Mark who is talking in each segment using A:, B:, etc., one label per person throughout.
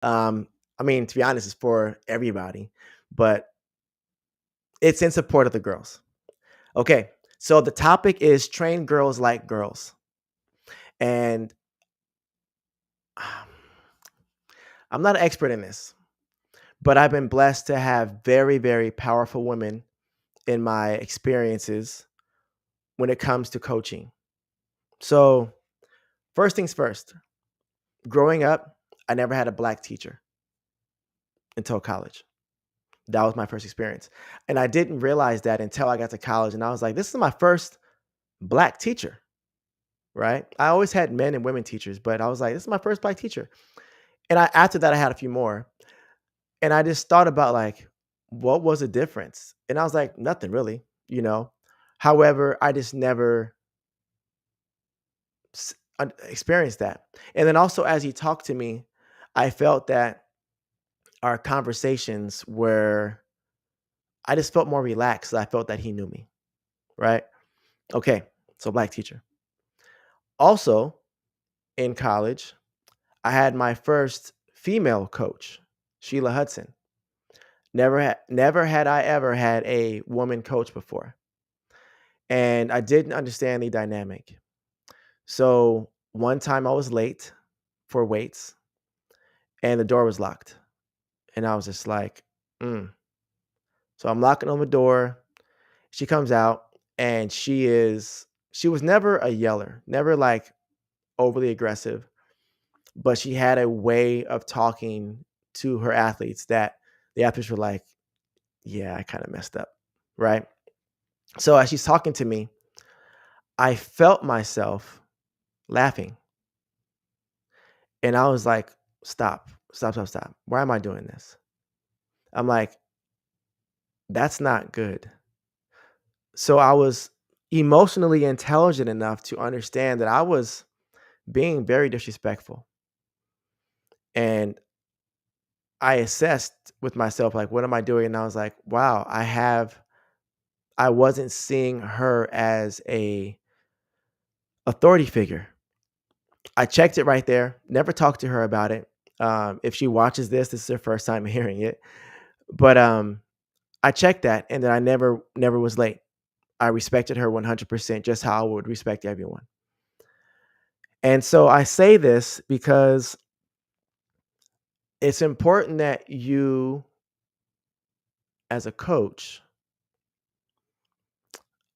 A: Um, I mean, to be honest, it's for everybody, but it's in support of the girls. Okay, so the topic is train girls like girls. And I'm not an expert in this, but I've been blessed to have very, very powerful women in my experiences when it comes to coaching. So, first things first, growing up, I never had a black teacher until college. That was my first experience. And I didn't realize that until I got to college. And I was like, this is my first black teacher, right? I always had men and women teachers, but I was like, this is my first black teacher. And after that, I had a few more. And I just thought about like, what was the difference? And I was like, nothing really, you know. However, I just never experienced that. And then also, as he talked to me, I felt that our conversations were, I just felt more relaxed. I felt that he knew me, right? Okay, so black teacher. Also, in college, I had my first female coach, Sheila Hudson. Never had I ever had a woman coach before. And I didn't understand the dynamic. So one time I was late for weights and the door was locked. And I was just like, mm. So I'm knocking on the door. She comes out and she was never a yeller, never like overly aggressive, but she had a way of talking to her athletes that the athletes were like, yeah, I kind of messed up. Right. So as she's talking to me, I felt myself laughing. And I was like, stop, stop, stop, stop. Why am I doing this? I'm like, that's not good. So I was emotionally intelligent enough to understand that I was being very disrespectful. And I assessed with myself, like, what am I doing? And I was like, wow, I wasn't seeing her as a authority figure. I checked it right there, never talked to her about it. If she watches this is her first time hearing it. But I checked that and then I never was late. I respected her 100% just how I would respect everyone. And so I say this because it's important that you, as a coach,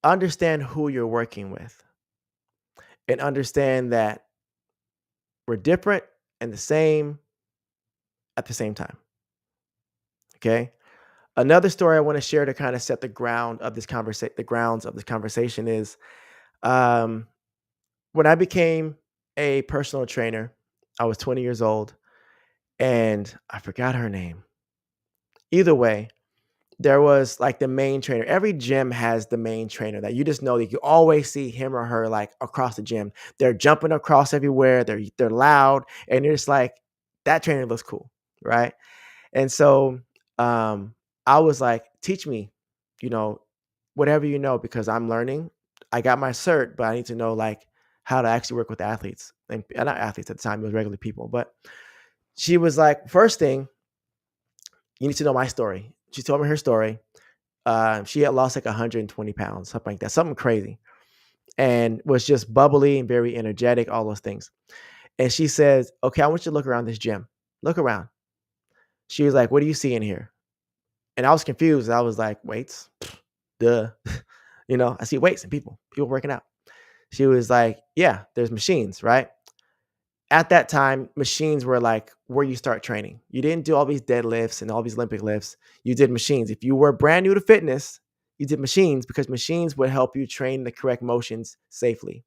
A: understand who you're working with and understand that we're different and the same at the same time. Okay. Another story I want to share to kind of set the grounds of this conversation is um, when I became a personal trainer, I was 20 years old and I forgot her name. Either way, there was like the main trainer. Every gym has the main trainer that you just know that you always see him or her like across the gym. They're jumping across everywhere. They're loud, and you're just like, that trainer looks cool, right? And so um, I was like, teach me, you know, whatever you know, because I'm learning. I got my cert, but I need to know like how to actually work with athletes and not athletes at the time, it was regular people. But she was like, first thing, you need to know my story. She told me her story. She had lost like 120 pounds, something like that, something crazy, and was just bubbly and very energetic, all those things. And she says, okay, I want you to look around this gym. Look around. She was like, what do you see in here? And I was confused. I was like, weights? Duh. I see weights and people working out. She was like, yeah, there's machines, right? At that time, machines were like where you start training. You didn't do all these deadlifts and all these Olympic lifts. You did machines. If you were brand new to fitness, you did machines because machines would help you train the correct motions safely.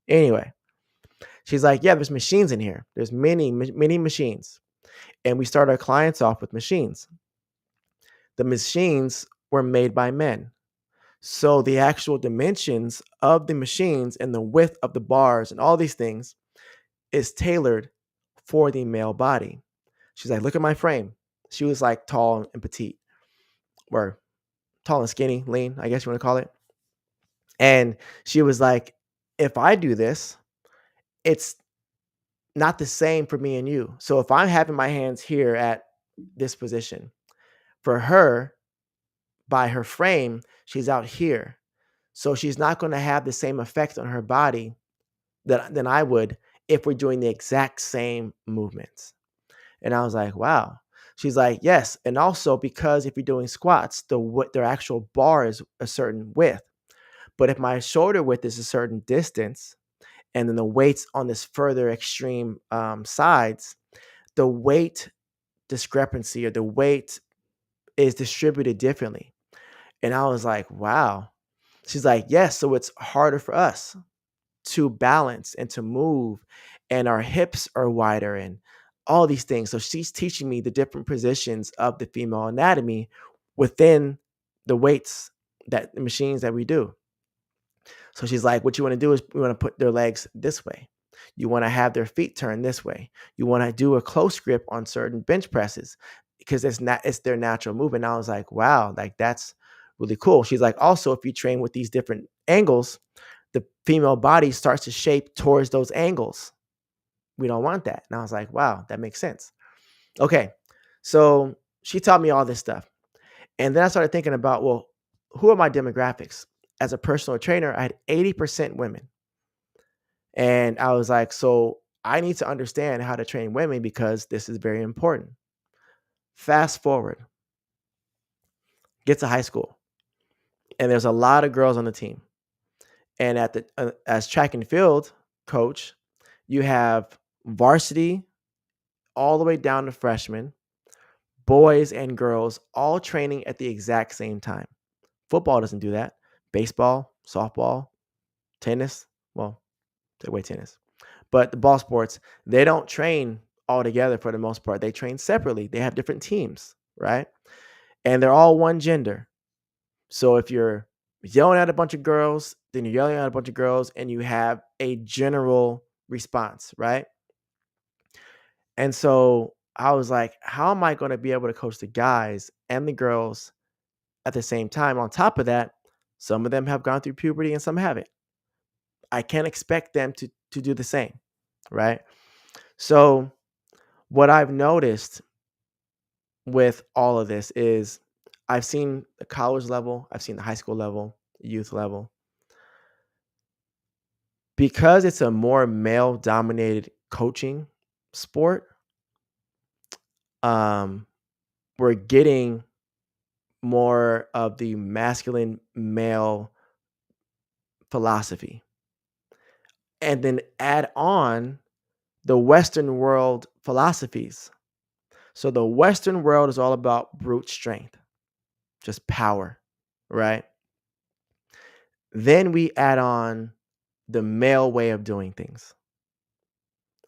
A: Anyway, she's like, yeah, there's machines in here. There's many machines. And we start our clients off with machines. The machines were made by men. So the actual dimensions of the machines and the width of the bars and all these things is tailored for the male body. She's like, look at my frame. She was like tall and petite, or tall and skinny, lean, I guess you want to call it. And she was like, if I do this, it's not the same for me and you. So if I'm having my hands here at this position, for her, by her frame, she's out here. So she's not going to have the same effect on her body than I would if we're doing the exact same movements. And I was like, wow. She's like, yes. And also because if you're doing squats, their actual bar is a certain width. But if my shoulder width is a certain distance, and then the weight's on this further extreme sides, the weight discrepancy or the weight is distributed differently. And I was like, wow. She's like, yes. So it's harder for us to balance and to move, and our hips are wider and all these things. So she's teaching me the different positions of the female anatomy within the weights, that the machines that we do. So she's like, what you want to do is we want to put their legs this way. You want to have their feet turned this way. You want to do a close grip on certain bench presses because it's their natural movement. And I was like, wow, like that's really cool. She's like, also, if you train with these different angles, the female body starts to shape towards those angles. We don't want that. And I was like, wow, that makes sense. Okay. So she taught me all this stuff. And then I started thinking about, well, who are my demographics? As a personal trainer, I had 80% women. And I was like, so I need to understand how to train women because this is very important. Fast forward, get to high school, and there's a lot of girls on the team. And at the as track and field coach, you have varsity all the way down to freshmen, boys and girls all training at the exact same time. Football doesn't do that. Baseball, softball, tennis, well, take away tennis. But the ball sports, they don't train all together for the most part. They train separately. They have different teams, right? And they're all one gender. So if you're yelling at a bunch of girls, then you're yelling at a bunch of girls and you have a general response, right? And so I was like, how am I going to be able to coach the guys and the girls at the same time? On top of that, some of them have gone through puberty and some haven't. I can't expect them to do the same, right? So what I've noticed with all of this is I've seen the college level, I've seen the high school level, youth level. Because it's a more male dominated coaching sport, um, we're getting more of the masculine male philosophy. And then add on the Western world philosophies. So the Western world is all about brute strength, just power, right? Then we add on the male way of doing things,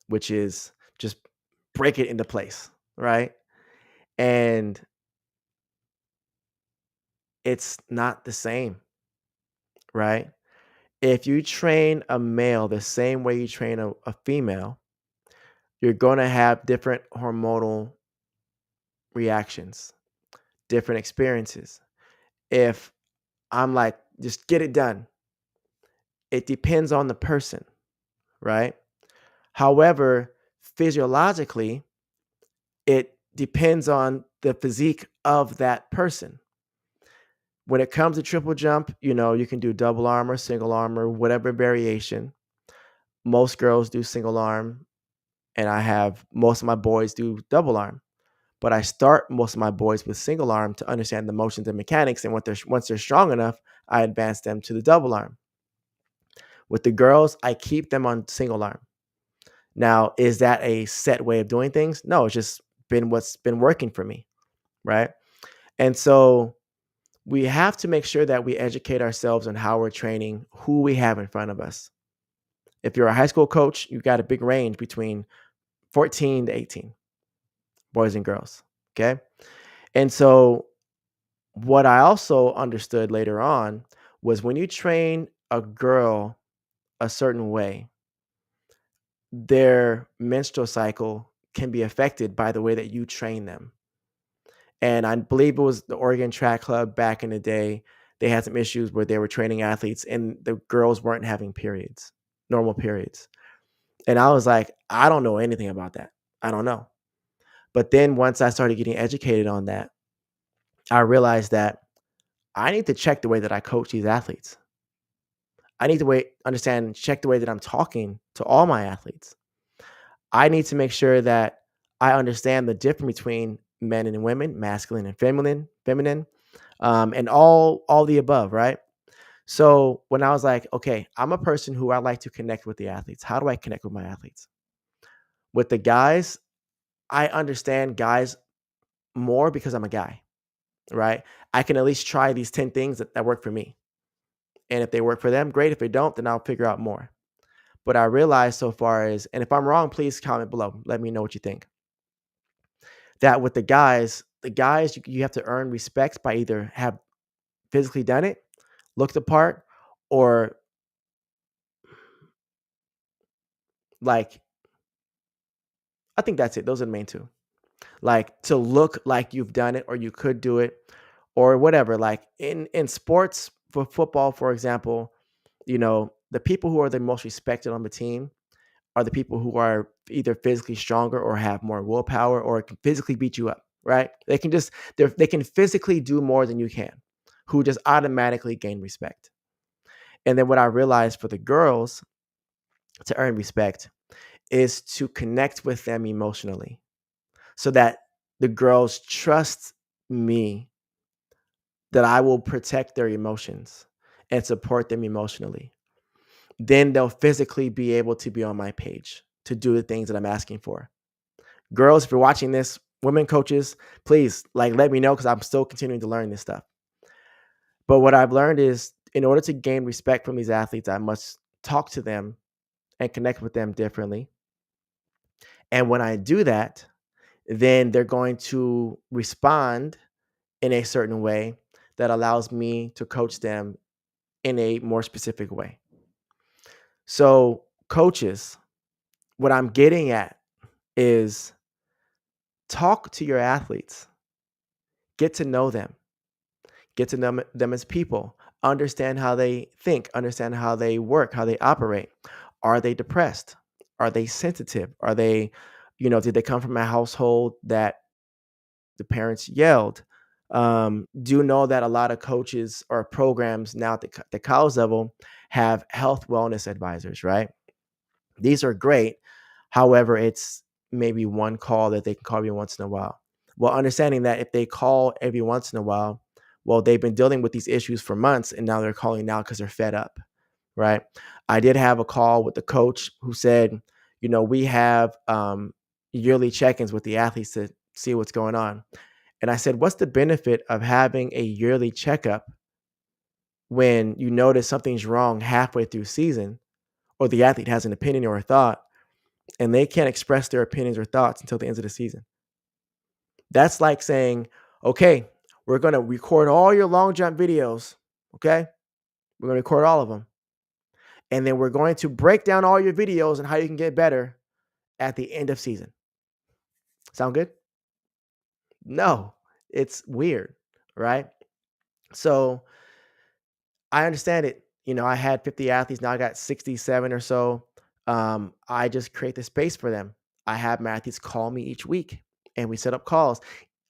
A: which is just break it into place, right? And it's not the same, right? If you train a male the same way you train a female, you're going to have different hormonal reactions, different experiences. If I'm like, just get it done, it depends on the person, right? However, physiologically, it depends on the physique of that person. When it comes to triple jump, you can do double arm or single arm or whatever variation. Most girls do single arm, and I have most of my boys do double arm. But I start most of my boys with single arm to understand the motions and mechanics. And once they're strong enough, I advance them to the double arm. With the girls, I keep them on single arm. Now, is that a set way of doing things? No, it's just been what's been working for me, right? And so we have to make sure that we educate ourselves on how we're training, who we have in front of us. If you're a high school coach, you've got a big range between 14 to 18, boys and girls, okay? And so what I also understood later on was when you train a girl a certain way, their menstrual cycle can be affected by the way that you train them. And I believe it was the Oregon Track Club back in the day. They had some issues where they were training athletes and the girls weren't having periods, normal periods. And I was like, I don't know anything about that. I don't know. But then once I started getting educated on that, I realized that I need to check the way that I coach these athletes. I need to understand and check the way that I'm talking to all my athletes. I need to make sure that I understand the difference between men and women, masculine and feminine, and all the above, right? So when I was like, okay, I'm a person who I like to connect with the athletes. How do I connect with my athletes? With the guys, I understand guys more because I'm a guy, right? I can at least try these 10 things that work for me. And if they work for them, great. If they don't, then I'll figure out more. But I realized so far is, and if I'm wrong, please comment below. Let me know what you think. That with the guys, you have to earn respect by either have physically done it, looked the part, or like, I think that's it. Those are the main two. Like to look like you've done it or you could do it or whatever. Like in sports, for football, for example, the people who are the most respected on the team are the people who are either physically stronger or have more willpower or can physically beat you up, right? They can physically do more than you can, who just automatically gain respect. And then what I realized for the girls to earn respect is to connect with them emotionally so that the girls trust me that I will protect their emotions and support them emotionally. Then they'll physically be able to be on my page to do the things that I'm asking for. Girls, if you're watching this, women coaches, please let me know because I'm still continuing to learn this stuff. But what I've learned is in order to gain respect from these athletes, I must talk to them and connect with them differently. And when I do that, then they're going to respond in a certain way that allows me to coach them in a more specific way. So, coaches, what I'm getting at is talk to your athletes, get to know them, get to know them as people, understand how they think, understand how they work, how they operate. Are they depressed? Are they sensitive? Are they, did they come from a household that the parents yelled? Do you know that a lot of coaches or programs now at the college level have health wellness advisors, right? These are great. However, it's maybe one call that they can call you once in a while. Well, understanding that if they call every once in a while, well, they've been dealing with these issues for months and now they're calling now because they're fed up, right? I did have a call with the coach who said, we have yearly check ins with the athletes to see what's going on. And I said, what's the benefit of having a yearly checkup when you notice something's wrong halfway through season or the athlete has an opinion or a thought and they can't express their opinions or thoughts until the end of the season? That's like saying, okay, we're going to record all your long jump videos. Okay. We're going to record all of them. And then we're going to break down all your videos and how you can get better at the end of season. Sound good? No, it's weird. Right. So I understand it. I had 50 athletes. Now I got 67 or so. I just create the space for them. I have my athletes call me each week and we set up calls.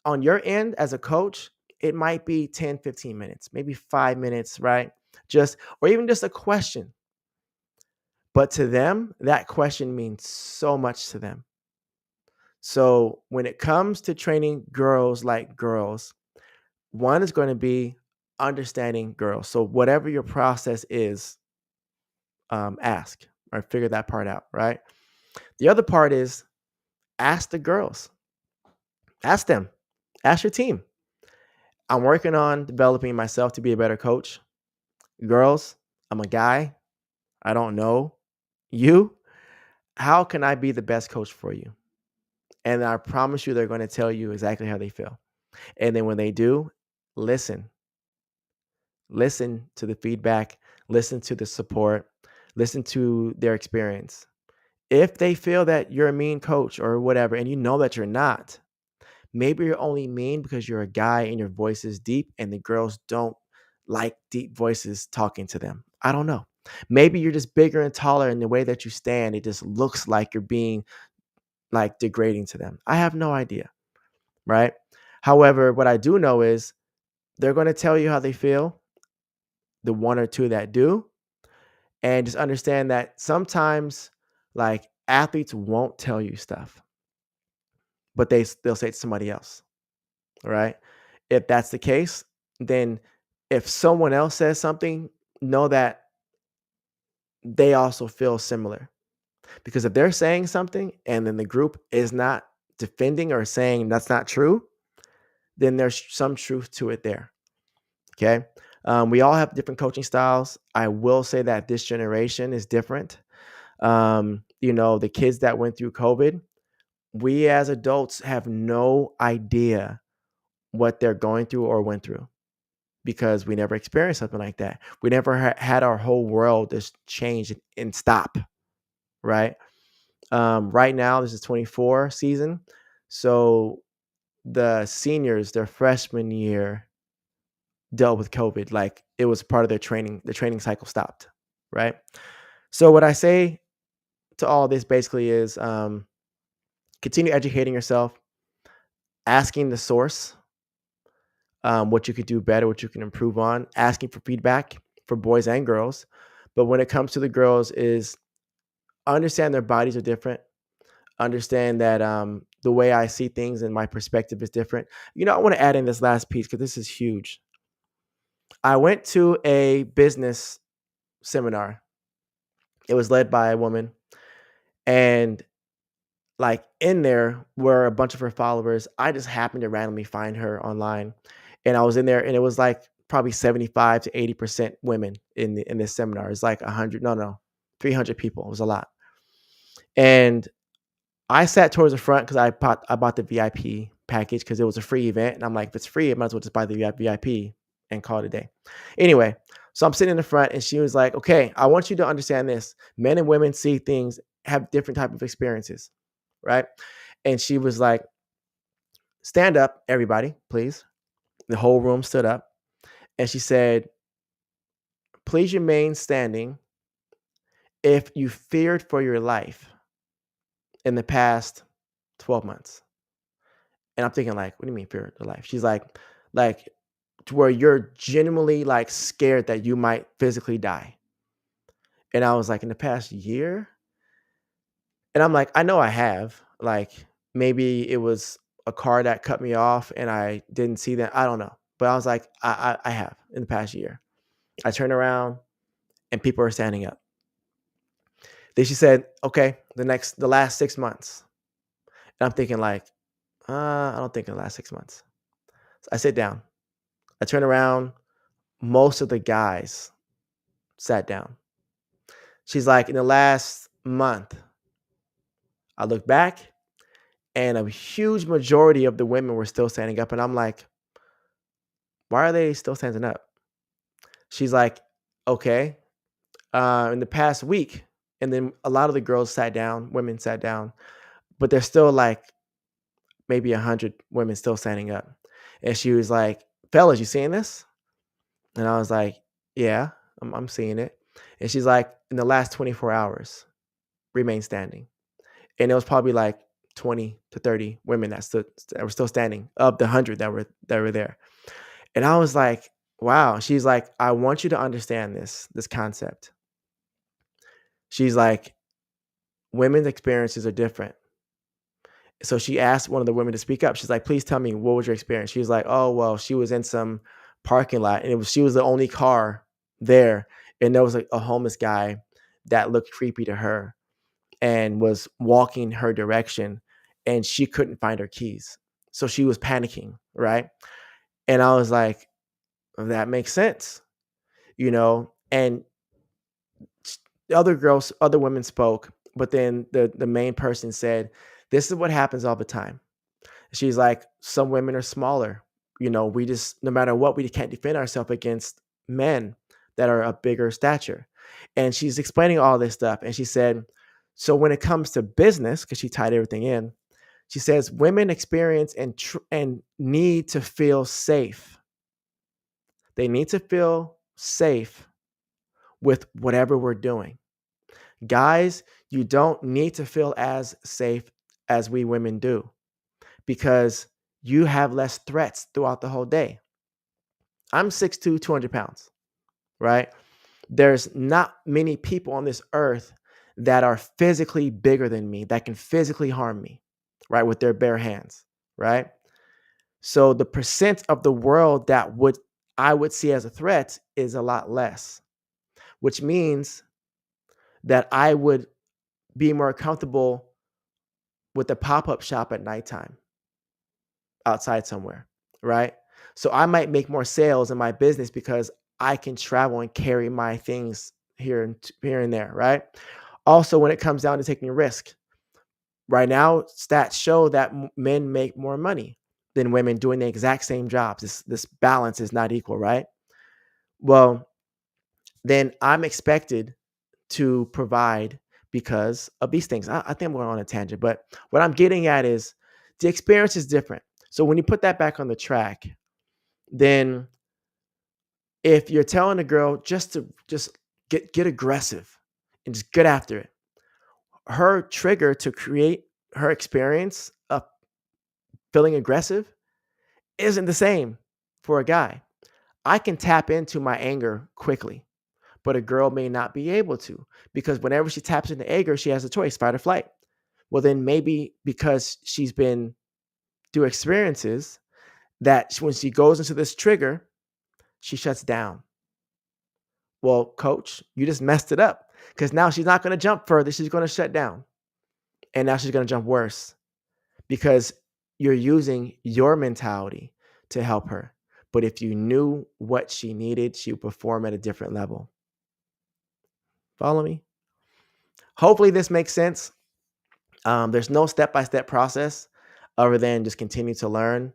A: On your end as a coach, it might be 10, 15 minutes, maybe 5 minutes, right? Or even just a question. But to them, that question means so much to them. So when it comes to training girls like girls, one is going to be understanding girls. So whatever your process is, ask or figure that part out, right? The other part is ask the girls, ask them, ask your team. I'm working on developing myself to be a better coach. Girls, I'm a guy. I don't know you. How can I be the best coach for you? And I promise you, they're going to tell you exactly how they feel. And then when they do, listen. Listen to the feedback, listen to the support, listen to their experience. If they feel that you're a mean coach or whatever, and you know that you're not, maybe you're only mean because you're a guy and your voice is deep and the girls don't like deep voices talking to them. I don't know. Maybe you're just bigger and taller, and the way that you stand, it just looks like you're being like degrading to them. I have no idea, right? However, what I do know is they're going to tell you how they feel, the one or two that do, and just understand that sometimes like athletes won't tell you stuff, but they'll say it to somebody else, right? If that's the case, then if someone else says something, know that they also feel similar. Because if they're saying something and then the group is not defending or saying that's not true, then there's some truth to it there. Okay. We all have different coaching styles. I will say that this generation is different. The kids that went through COVID, we as adults have no idea what they're going through or went through because we never experienced something like that. We never had our whole world just change and stop, right? Right now, this is 24 season. So the seniors, their freshman year, dealt with COVID. Like it was part of their training. The training cycle stopped, right? So what I say to all this basically is continue educating yourself, asking the source what you could do better, what you can improve on, asking for feedback for boys and girls. But when it comes to the girls, is understand their bodies are different. Understand that the way I see things and my perspective is different. I want to add in this last piece because this is huge. I went to a business seminar. It was led by a woman, and like in there were a bunch of her followers. I just happened to randomly find her online, and I was in there, and it was like probably 75 to 80% women in this seminar. It's like 100, no, 300 people. It was a lot, and I sat towards the front because I bought the VIP package because it was a free event, and I'm like, if it's free, I might as well just buy the VIP and call it a day. Anyway, so I'm sitting in the front, and she was like, "Okay, I want you to understand this: men and women see things, have different type of experiences, right?" And she was like, "Stand up, everybody, please." The whole room stood up, and she said, "Please remain standing if you feared for your life in the past 12 months." And I'm thinking like, what do you mean fear the life? She's like to where you're genuinely like scared that you might physically die. And I was like, in the past year? And I'm like, I know I have. Like maybe it was a car that cut me off and I didn't see that. I don't know. But I was like, I have in the past year. I turned around and people are standing up. Then she said, okay, the last 6 months. And I'm thinking like, I don't think in the last 6 months. So I sit down. I turn around. Most of the guys sat down. She's like, in the last month, I look back and a huge majority of the women were still standing up. And I'm like, why are they still standing up? She's like, okay, in the past week. And then a lot of the girls sat down, women sat down, but there's still like maybe 100 women still standing up. And she was like, fellas, you seeing this? And I was like, yeah, I'm seeing it. And she's like, in the last 24 hours, remain standing. And it was probably like 20 to 30 women that were still standing of the 100 that were there. And I was like, wow. She's like, I want you to understand this concept. She's like, women's experiences are different. So she asked one of the women to speak up. She's like, please tell me, what was your experience? She was like, oh, well, she was in some parking lot and she was the only car there. And there was a homeless guy that looked creepy to her and was walking her direction and she couldn't find her keys. So she was panicking, right? And I was like, that makes sense, and the other women spoke, but then the main person said, this is what happens all the time. She's like, some women are smaller. We just, no matter what, we can't defend ourselves against men that are a bigger stature. And she's explaining all this stuff. And she said, so when it comes to business, because she tied everything in, she says women experience and need to feel safe. They need to feel safe with whatever we're doing. Guys, you don't need to feel as safe as we women do because you have less threats throughout the whole day. I'm 6'2", 200 pounds, right? There's not many people on this earth that are physically bigger than me, that can physically harm me, right? With their bare hands, right? So the percent of the world that I would see as a threat is a lot less, which means that I would be more comfortable with a pop-up shop at nighttime outside somewhere, right? So I might make more sales in my business because I can travel and carry my things here and there, right? Also, when it comes down to taking risk, right now stats show that men make more money than women doing the exact same jobs. This balance is not equal, right? Well, then I'm expected to provide because of these things. I think I'm going on a tangent, but what I'm getting at is the experience is different. So when you put that back on the track, then if you're telling a girl just get aggressive and just get after it, her trigger to create her experience of feeling aggressive isn't the same for a guy. I can tap into my anger quickly, but a girl may not be able to because whenever she taps into anger, she has a choice, fight or flight. Well, then maybe because she's been through experiences that when she goes into this trigger, she shuts down. Well, coach, you just messed it up because now she's not going to jump further. She's going to shut down. And now she's going to jump worse because you're using your mentality to help her. But if you knew what she needed, she would perform at a different level. Follow me? Hopefully this makes sense. There's no step-by-step process other than just continue to learn,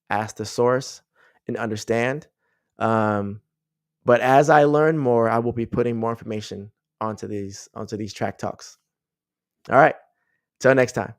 A: ask the source, and understand. But as I learn more, I will be putting more information onto these track talks. All right. Till next time.